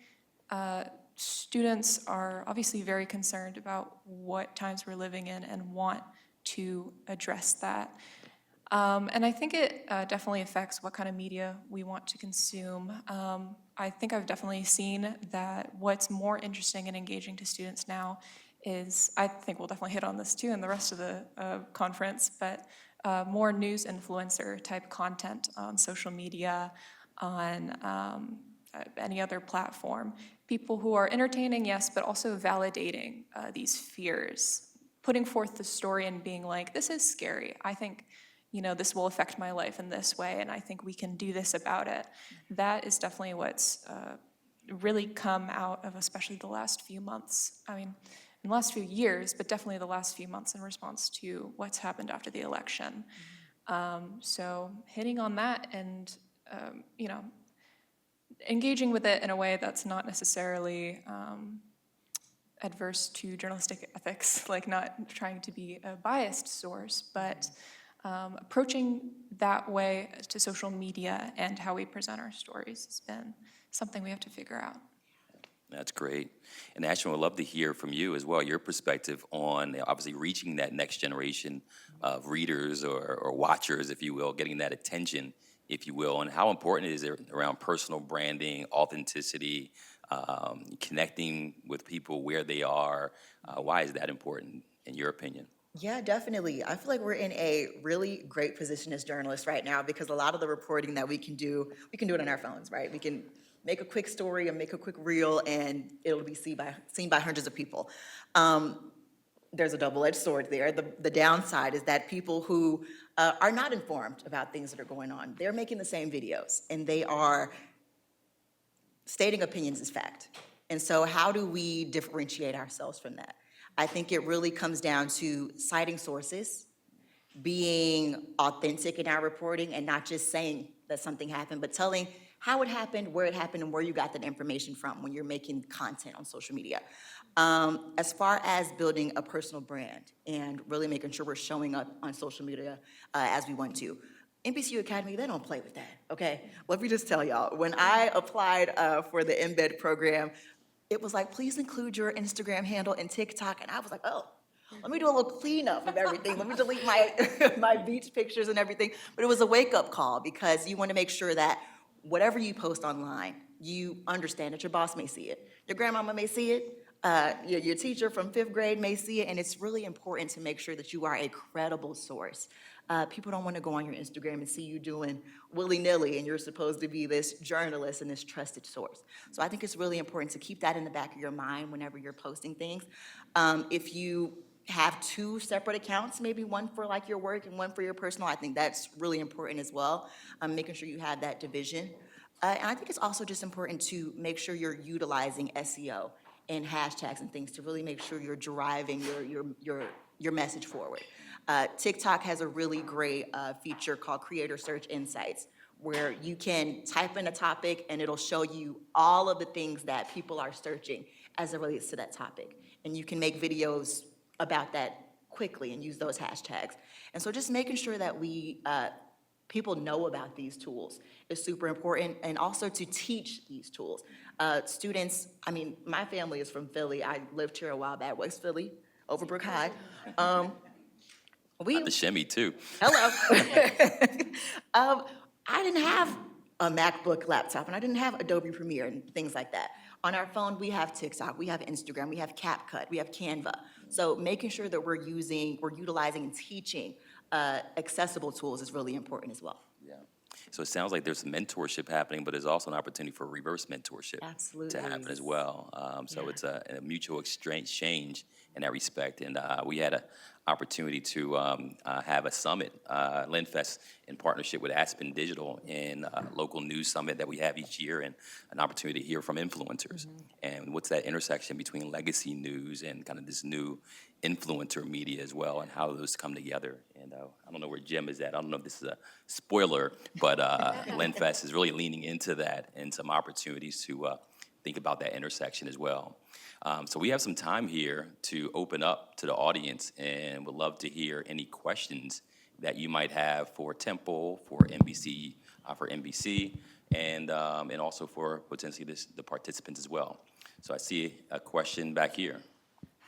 students are obviously very concerned about what times we're living in and want to address that. And I think it definitely affects what kind of media we want to consume. I think I've definitely seen that what's more interesting and engaging to students now is, I think we'll definitely hit on this too in the rest of the conference, but more news influencer type content on social media, on any other platform. People who are entertaining, yes, but also validating these fears, putting forth the story and being like, this is scary. I think, this will affect my life in this way, and I think we can do this about it. That is definitely what's really come out of especially the last few months. I mean, in the last few years, but definitely the last few months in response to what's happened after the election. So hitting on that and, engaging with it in a way that's not necessarily adverse to journalistic ethics, like not trying to be a biased source, but approaching that way to social media and how we present our stories has been something we have to figure out. That's great. And Ashton, would love to hear from you as well, your perspective on obviously reaching that next generation of readers or watchers, if you will, getting that attention, if you will, and how important is it around personal branding, authenticity, connecting with people where they are. Why is that important, in your opinion? Yeah, definitely. I feel like we're in a really great position as journalists right now because a lot of the reporting that we can do it on our phones, right? We can make a quick story and make a quick reel and it'll be seen by hundreds of people. There's a double-edged sword there. The downside is that people who are not informed about things that are going on, they're making the same videos and they are stating opinions as fact. And so how do we differentiate ourselves from that? I think it really comes down to citing sources, being authentic in our reporting, and not just saying that something happened, but telling how it happened, and where you got that information from when you're making content on social media. As far as building a personal brand and really making sure we're showing up on social media as we want to. NBCU Academy, they don't play with that, okay? Let me just tell y'all, when I applied for the Embed program, it was like, please include your Instagram handle and TikTok. And I was like, oh, let me do a little cleanup of everything. Let me delete my, my beach pictures and everything. But it was a wake-up call because you want to make sure that whatever you post online, you understand that your boss may see it. Your grandmama may see it. Your teacher from 5th grade may see it. And it's really important to make sure that you are a credible source. People don't want to go on your Instagram and see you doing willy-nilly, and you're supposed to be this journalist and this trusted source. So I think it's really important to keep that in the back of your mind whenever you're posting things. If you have 2 separate accounts, maybe one for like your work and one for your personal, I think that's really important as well, making sure you have that division. And I think it's also just important to make sure you're utilizing SEO and hashtags and things to really make sure you're driving your message forward. TikTok has a really great feature called Creator Search Insights, where you can type in a topic and it'll show you all of the things that people are searching as it relates to that topic. And you can make videos about that quickly and use those hashtags. And so just making sure that people know about these tools is super important, and also to teach these tools. Students, I mean, my family is from Philly. I lived here a while back, West Philly, Overbrook High. The shimmy, too. Hello. I didn't have a MacBook laptop, and I didn't have Adobe Premiere and things like that. On our phone, we have TikTok, we have Instagram, we have CapCut, we have Canva. So making sure that we're utilizing and teaching accessible tools is really important as well. Yeah. So it sounds like there's mentorship happening, but there's also an opportunity for reverse mentorship to happen as well. So it's a mutual exchange in that respect. And we had an opportunity to have a summit, Lenfest, in partnership with Aspen Digital, and a local news summit that we have each year, and an opportunity to hear from influencers. And what's that intersection between legacy news and kind of this new influencer media as well, and how those come together. And I don't know where Jim is at. I don't know if this is a spoiler, but Lenfest is really leaning into that and some opportunities to think about that intersection as well. So we have some time here to open up to the audience, and would love to hear any questions that you might have for Temple, for NBC, and also for potentially the participants as well. So I see a question back here.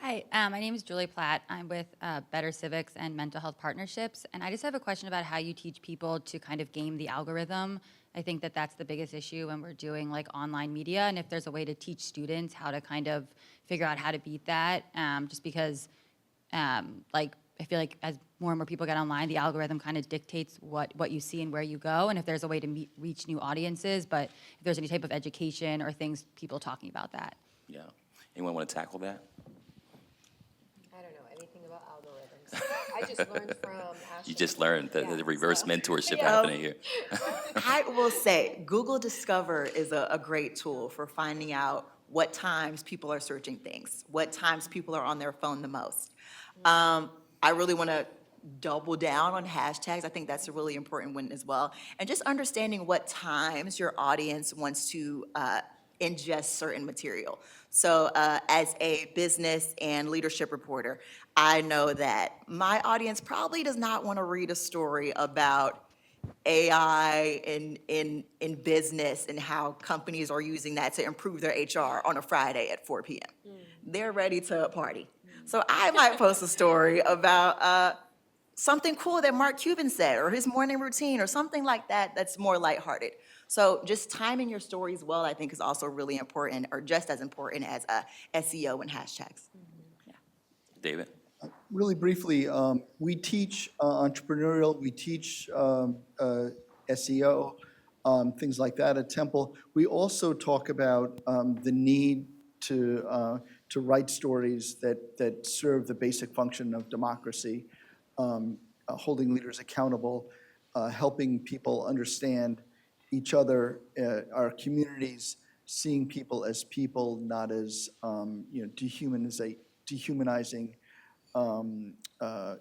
Hi, my name is Julie Platt. I'm with Better Civics and Mental Health Partnerships, and I just have a question about how you teach people to kind of game the algorithm. I think that that's the biggest issue when we're doing like online media, and if there's a way to teach students how to kind of figure out how to beat that, just because like I feel like as more and more people get online, the algorithm kind of dictates what you see and where you go, and if there's a way to reach new audiences, but if there's any type of education or things, people talking about that. Yeah. Anyone want to tackle that? I don't know anything about algorithms. I just learned from Ashley. You just learned the reverse mentorship Yeah. happening here. I will say, Google Discover is a great tool for finding out what times people are searching things, what times people are on their phone the most. I really want to double down on hashtags. I think that's a really important one as well. And just understanding what times your audience wants to ingest certain material. So as a business and leadership reporter, I know that my audience probably does not want to read a story about AI in business and how companies are using that to improve their HR on a Friday at 4 p.m. They're ready to party. So I might post a story about something cool that Mark Cuban said, or his morning routine, or something like that that's more lighthearted. So just timing your stories well, I think, is also really important, or just as important as SEO and hashtags. David? Really briefly, we teach entrepreneurial, we teach SEO, things like that at Temple. We also talk about the need to write stories that serve the basic function of democracy, holding leaders accountable, helping people understand each other, our communities, seeing people as people, not as dehumanizing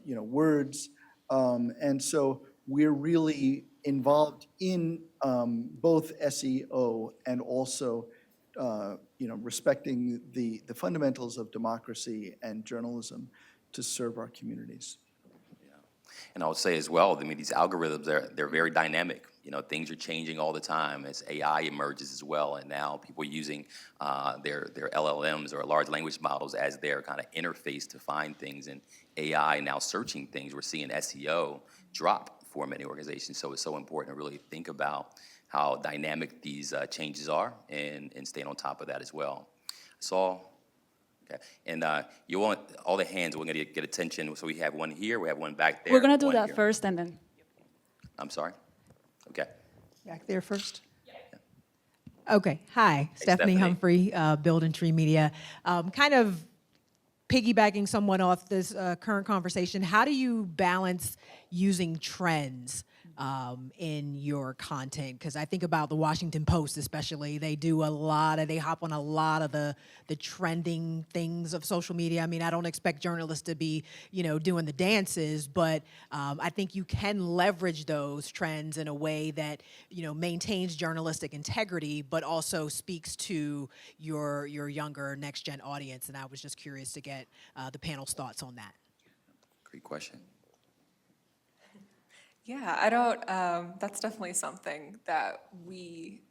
words. And so we're really involved in both SEO and also respecting the fundamentals of democracy and journalism to serve our communities. And I would say as well, I mean, these algorithms, they're very dynamic. Things are changing all the time as AI emerges as well, and now people are using their LLMs or large language models as their kind of interface to find things, and AI now searching things. We're seeing SEO drop for many organizations, so it's so important to really think about how dynamic these changes are and staying on top of that as well. Okay. And you want all the hands, we're going to get attention. So we have one here, we have one back there. We're going to do one that here. first and then. I'm sorry? Okay. Back there first? Okay, hi, Stephanie Humphrey, Building Tree Media. Kind of piggybacking somewhat off this current conversation, how do you balance using trends in your content? Because I think about the Washington Post especially. They hop on a lot of the trending things of social media. I mean, I don't expect journalists to be, doing the dances, but I think you can leverage those trends in a way that, maintains journalistic integrity, but also speaks to your younger next-gen audience. And I was just curious to get the panel's thoughts on that. Great question. Yeah, that's definitely something that we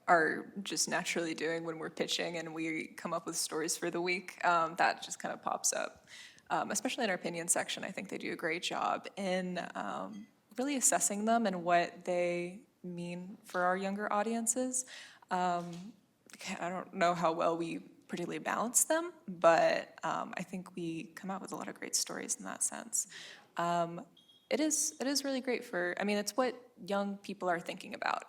are just naturally doing when we're pitching and we come up with stories for the week. That just kind of pops up, especially in our opinion section. I think they do a great job in really assessing them and what they mean for our younger audiences. I don't know how well we particularly balance them, but I think we come out with a lot of great stories in that sense. It is really great it's what young people are thinking about.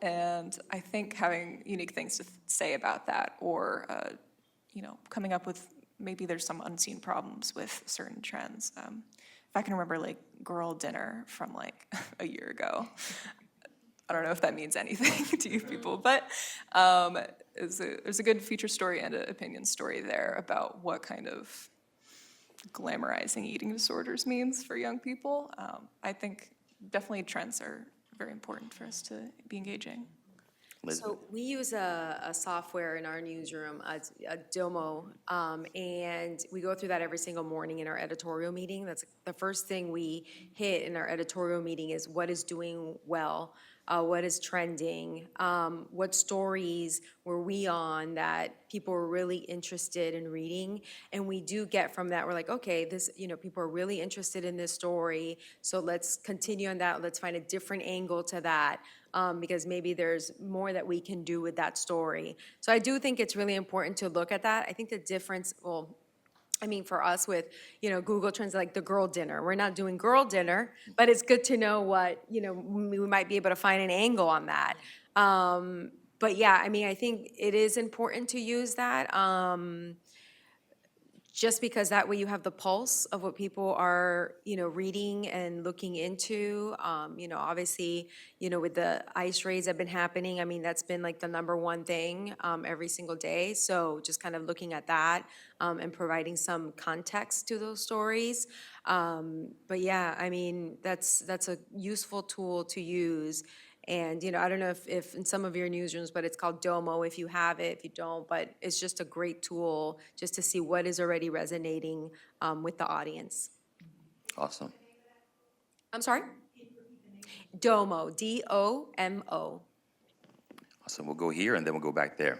And I think having unique things to say about that, or, coming up with maybe there's some unseen problems with certain trends. If I can remember like girl dinner from like a year ago, I don't know if that means anything to you people, but there's a good feature story and an opinion story there about what kind of glamorizing eating disorders means for young people. I think definitely trends are very important for us to be engaging. So we use a software in our newsroom, a Domo, and we go through that every single morning in our editorial meeting. That's the first thing we hit in our editorial meeting is what is doing well, what is trending, what stories were we on that people were really interested in reading. And we do get from that, we're like, okay, this, people are really interested in this story, so let's continue on that. Let's find a different angle to that. Because maybe there's more that we can do with that story. So I do think it's really important to look at that. I think the difference, for us with, Google Trends, like the girl dinner, we're not doing girl dinner, but it's good to know what, we might be able to find an angle on that. But yeah, I think it is important to use that. Just because that way you have the pulse of what people are, reading and looking into. Obviously, with the ICE raids that have been happening, that's been like the number one thing every single day. So just kind of looking at that and providing some context to those stories. But yeah, that's a useful tool to use. And, I don't know if in some of your newsrooms, but it's called Domo if you have it, if you don't, but it's just a great tool just to see what is already resonating with the audience. Awesome. I'm sorry? Domo, D-O-M-O. Awesome. We'll go here and then we'll go back there.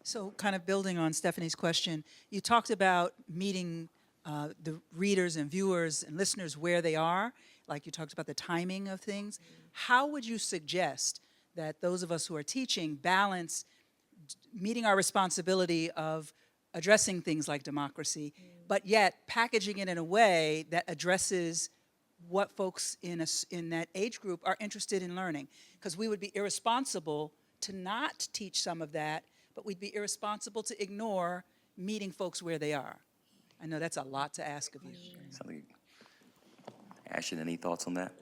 So kind of building on Stephanie's question, you talked about meeting the readers and viewers and listeners where they are, like you talked about the timing of things. How would you suggest that those of us who are teaching balance meeting our responsibility of addressing things like democracy, but yet packaging it in a way that addresses what folks in that age group are interested in learning? Because we would be irresponsible to not teach some of that, but we'd be irresponsible to ignore meeting folks where they are. I know that's a lot to ask of you. Ashton, any thoughts on that?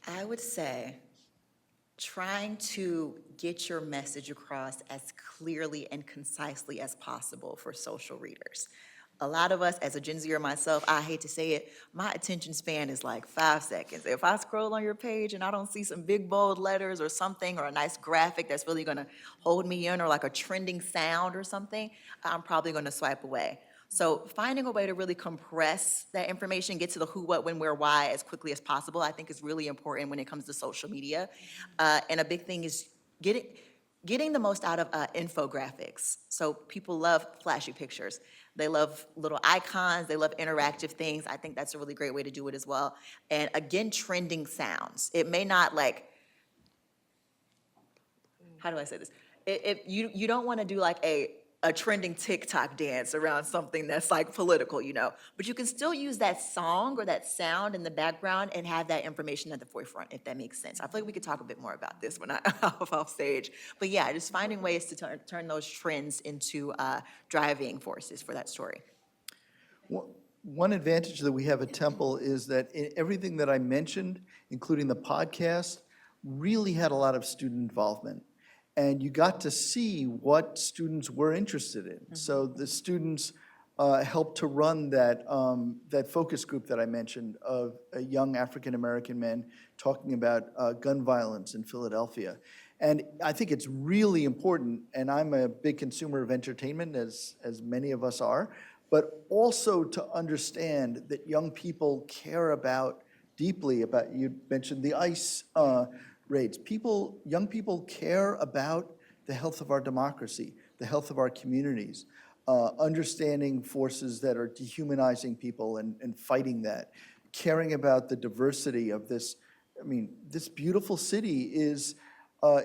I would say trying to get your message across as clearly and concisely as possible for social readers. A lot of us, as a Gen Zer myself, I hate to say it, my attention span is like 5 seconds. If I scroll on your page and I don't see some big bold letters or something, or a nice graphic that's really gonna hold me in, or like a trending sound or something, I'm probably gonna swipe away. So finding a way to really compress that information, get to the who, what, when, where, why as quickly as possible, I think is really important when it comes to social media. And a big thing is getting the most out of infographics. So people love flashy pictures. They love little icons. They love interactive things. I think that's a really great way to do it as well. And again, trending sounds. It may not how do I say this? If you don't want to do like a trending TikTok dance around something that's like political, but you can still use that song or that sound in the background and have that information at the forefront, if that makes sense. I feel like we could talk a bit more about this when I'm off stage. But yeah, just finding ways to turn those trends into driving forces for that story. One advantage that we have at Temple is that everything that I mentioned, including the podcast, really had a lot of student involvement. And you got to see what students were interested in. So the students helped to run that focus group that I mentioned of young African-American men talking about gun violence in Philadelphia. And I think it's really important, and I'm a big consumer of entertainment, as many of us are, but also to understand that young people care deeply about, you mentioned the ICE raids. Young people care about the health of our democracy, the health of our communities, understanding forces that are dehumanizing people and fighting that, caring about the diversity of this. This beautiful city is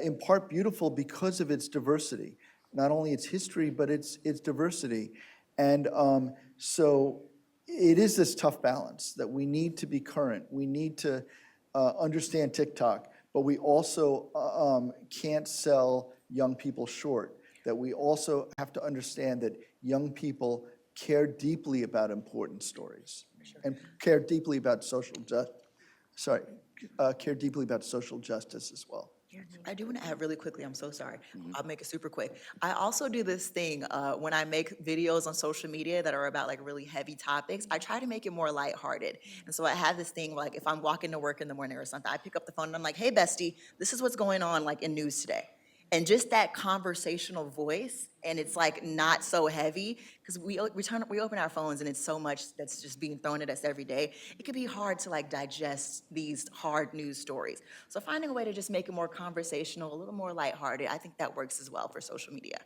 in part beautiful because of its diversity, not only its history, but its diversity. And so it is this tough balance that we need to be current. We need to understand TikTok, but we also can't sell young people short, that we also have to understand that young people care deeply about important stories and care deeply about care deeply about social justice as well. I do want to add really quickly, I'm so sorry. I'll make it super quick. I also do this thing when I make videos on social media that are about like really heavy topics, I try to make it more lighthearted. And so I have this thing like if I'm walking to work in the morning or something, I pick up the phone and I'm like, hey, bestie, this is what's going on like in news today. And just that conversational voice, and it's like not so heavy, because we open our phones and it's so much that's just being thrown at us every day. It can be hard to like digest these hard news stories. So finding a way to just make it more conversational, a little more lighthearted, I think that works as well for social media.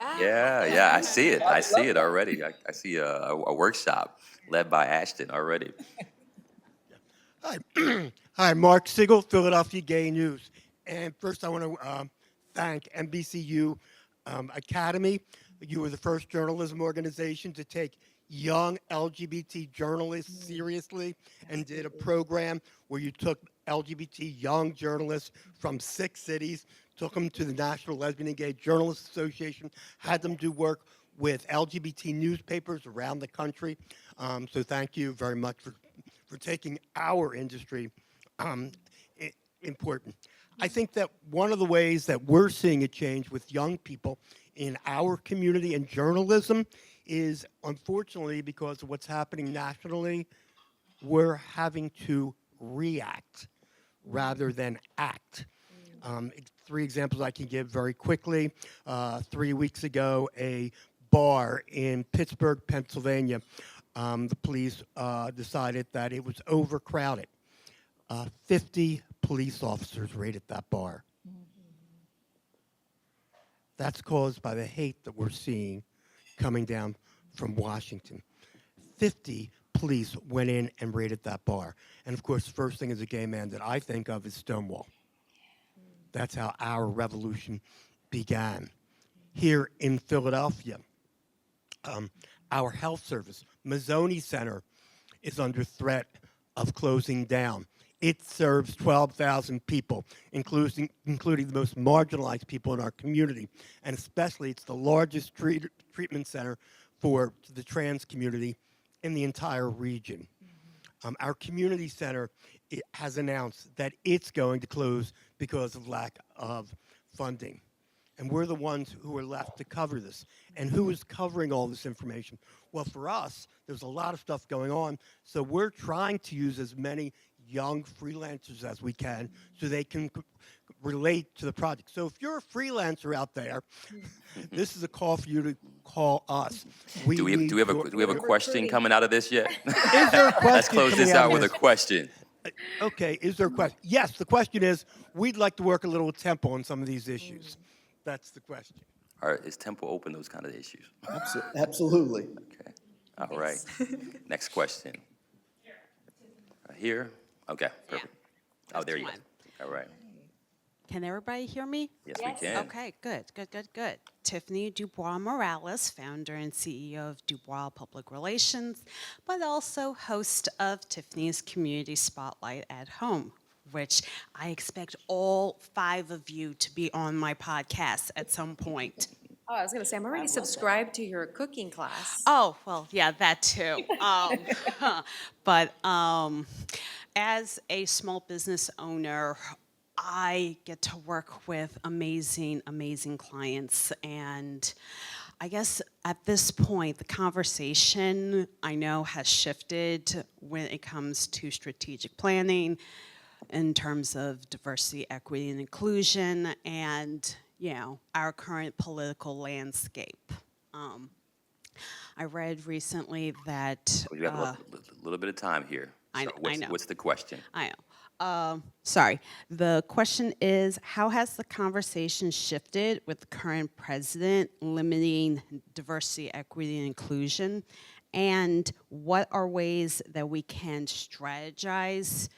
Yeah, I see it. I see it already. I see a workshop led by Ashton already. Hi, hi, Mark Siegel, Philadelphia Gay News. And first I want to thank NBCU Academy. You were the first journalism organization to take young LGBT journalists seriously and did a program where you took LGBT young journalists from 6 cities, took them to the National Lesbian and Gay Journalists Association, had them do work with LGBT newspapers around the country. So thank you very much for taking our industry important. I think that one of the ways that we're seeing a change with young people in our community and journalism is, unfortunately, because of what's happening nationally, we're having to react rather than act. 3 examples I can give very quickly. 3 weeks ago, a bar in Pittsburgh, Pennsylvania, the police decided that it was overcrowded. 50 police officers raided that bar. That's caused by the hate that we're seeing coming down from Washington. 50 police went in and raided that bar. And of course, the first thing as a gay man that I think of is Stonewall. That's how our revolution began. Here in Philadelphia, our health service, Mazzoni Center, is under threat of closing down. It serves 12,000 people, including the most marginalized people in our community. And especially, it's the largest treatment center for the trans community in the entire region. Our community center has announced that it's going to close because of lack of funding. And we're the ones who are left to cover this. And who is covering all this information? Well, for us, there's a lot of stuff going on. So we're trying to use as many young freelancers as we can so they can relate to the project. So if you're a freelancer out there, this is a call for you to call us. Do we have a question coming out of this yet? Is there a question? Let's close this out with a question. Okay, is there a question? Yes, the question is, we'd like to work a little with Temple on some of these issues. That's the question. All right, is Temple open those kind of issues? Absolutely. Okay, all right. Next question. Here? Okay, perfect. Oh, there you go. All right. Can everybody hear me? Yes, we can. Okay, good. Tiffany Dubois Morales, founder and CEO of Dubois Public Relations, but also host of Tiffany's Community Spotlight at Home, which I expect all 5 of you to be on my podcast at some point. Oh, I was going to say, I'm already subscribed to your cooking class. Oh, well, yeah, that too. But as a small business owner, I get to work with amazing clients. And I guess at this point, the conversation I know has shifted when it comes to strategic planning in terms of diversity, equity, and inclusion, and our current political landscape. I read recently that We have a little bit of time here. I know. What's the question? I know. Sorry. The question is, how has the conversation shifted with the current president limiting diversity, equity, and inclusion? And what are ways that we can strategize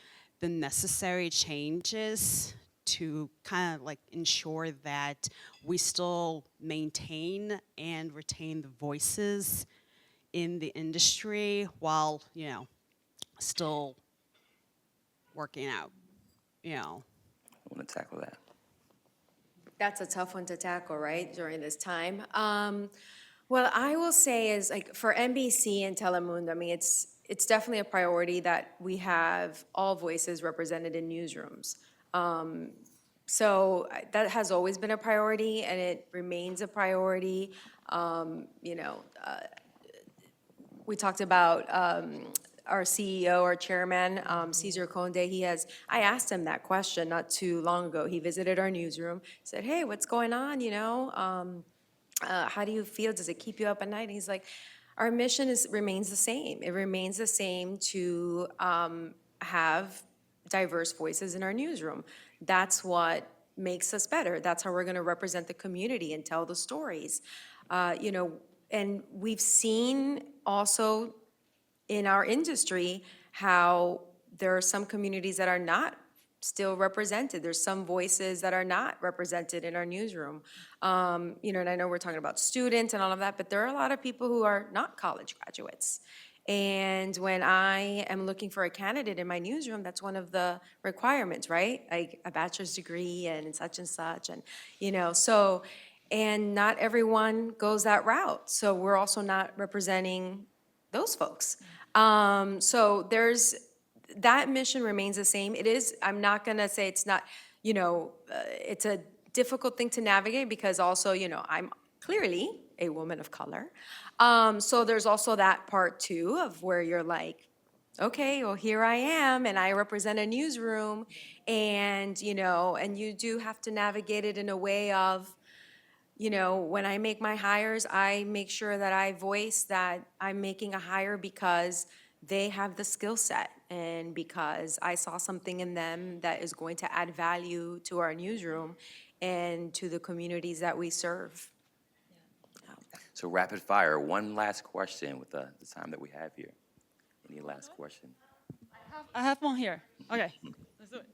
the necessary changes to kind of like ensure that we still maintain and retain the voices in the industry while, still working out, I want to tackle that. That's a tough one to tackle, right, during this time. Well, I will say is like for NBC and Telemundo, I mean, it's definitely a priority that we have all voices represented in newsrooms. So that has always been a priority, and it remains a priority. We talked about our CEO, our chairman, Cesar Conde. I asked him that question not too long ago. He visited our newsroom, said, "Hey, what's going on? How do you feel? Does it keep you up at night?" And he's like, "Our mission remains the same. It remains the same to have diverse voices in our newsroom. That's what makes us better. That's how we're going to represent the community and tell the stories." And we've seen also in our industry how there are some communities that are not still represented. There's some voices that are not represented in our newsroom. And I know we're talking about students and all of that, but there are a lot of people who are not college graduates. And when I am looking for a candidate in my newsroom, that's one of the requirements, right? Like a bachelor's degree and such, and and not everyone goes that route. So we're also not representing those folks. So that mission remains the same. It is, I'm not gonna say it's not, it's a difficult thing to navigate because also, I'm clearly a woman of color. So there's also that part too of where you're like, okay, well, here I am and I represent a newsroom and you do have to navigate it in a way of, when I make my hires, I make sure that I voice that I'm making a hire because they have the skill set and because I saw something in them that is going to add value to our newsroom and to the communities that we serve. So rapid fire, one last question with the time that we have here. Any last question? I have one here. Okay. Let's do it.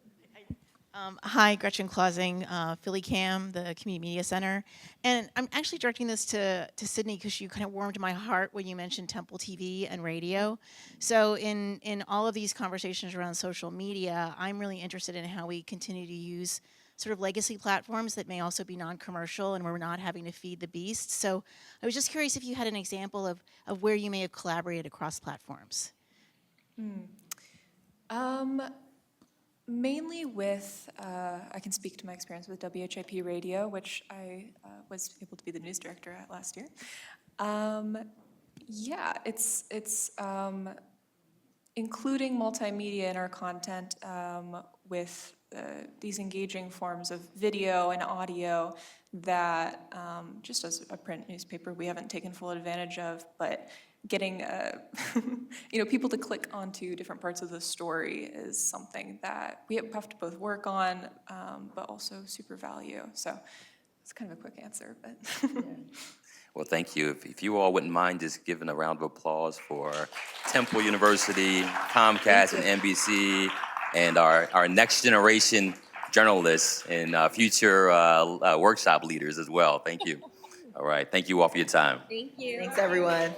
Hi, Gretchen Clausing, Philly Cam, the Community Media Center. And I'm actually directing this to Sydney because you kind of warmed my heart when you mentioned Temple TV and radio. So in all of these conversations around social media, I'm really interested in how we continue to use sort of legacy platforms that may also be non-commercial and we're not having to feed the beast. So I was just curious if you had an example of where you may have collaborated across platforms. Mainly with, I can speak to my experience with WHIP Radio, which I was able to be the news director at last year. It's including multimedia in our content with these engaging forms of video and audio that just as a print newspaper we haven't taken full advantage of, but getting people to click onto different parts of the story is something that we have to both work on, but also super value. So it's kind of a quick answer, but. Well, thank you. If you all wouldn't mind just giving a round of applause for Temple University, Comcast, and NBC, and our next generation journalists and future workshop leaders as well. Thank you. All right. Thank you all for your time. Thank you. Thanks, everyone.